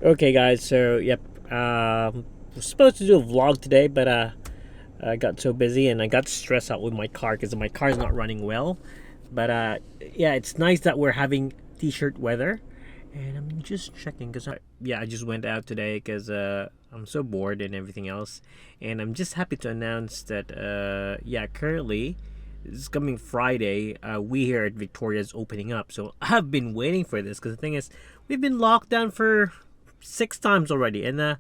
Okay, guys. So, yep. Was supposed to do a vlog today, but I got so busy and I got stressed out with my car because my car's not running well. But yeah, it's nice that we're having t-shirt weather, and I'm just checking because I just went out today because I'm so bored and everything else, and I'm just happy to announce that yeah, currently. This coming Friday, we here at Victoria is opening up. So I've been waiting for this because the thing is, we've been locked down for 6 times already, and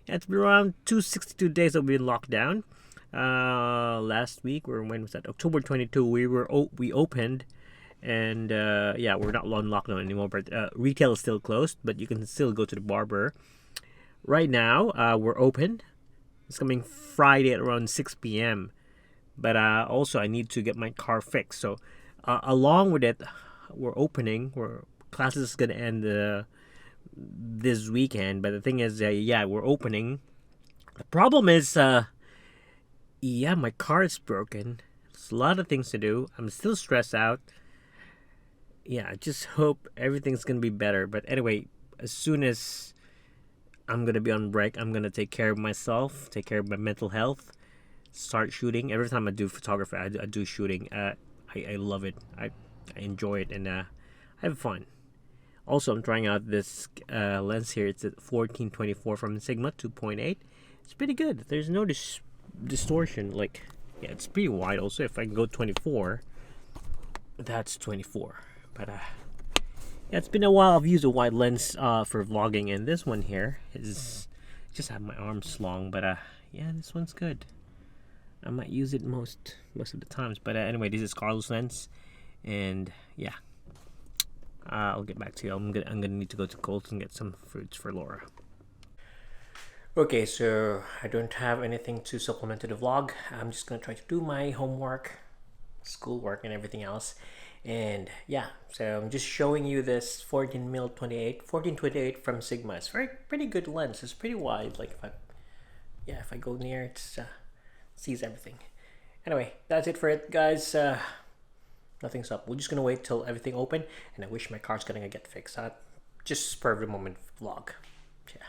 it's been around 262 days that we've been locked down. Last week, or when was that? October 22. We opened, and yeah, we're not on lockdown anymore. But retail is still closed, but you can still go to the barber. Right now, we're open. It's coming Friday at around 6 p.m. But also, I need to get my car fixed. So, along with it, we're opening. Classes is gonna end this weekend. But the thing is, yeah, we're opening. The problem is, yeah, my car is broken. There's a lot of things to do. I'm still stressed out. Yeah, I just hope everything's gonna be better. But anyway, as soon as I'm gonna be on break, I'm gonna take care of myself, take care of my mental health, start shooting. Every time I do photography, I do shooting. I love it. I enjoy it, and I have fun. Also, I'm trying out this lens here. It's a 14-24 from Sigma 2.8. It's pretty good. There's no distortion. Like, yeah, it's pretty wide. Also, if I can go 24, that's 24. But yeah, it's been a while. I've used a wide lens for vlogging, and this one here is just have my arms long. But yeah, this one's good. I might use it most of the times. But anyway, this is Carlos lens, and yeah, I'll get back to you. I'm gonna need to go to Coles and get some fruits for Laura. Okay, so I don't have anything to supplement to the vlog. I'm just gonna try to do my homework, schoolwork, and everything else. And yeah, so I'm just showing you this 1428 from Sigma. It's pretty good lens. It's pretty wide. Like if I go near, it's sees everything. Anyway, that's it for it, guys. Nothing's up. We're just gonna wait till everything open, and I wish my car's gonna get fixed. Just spur of the moment vlog. Yeah.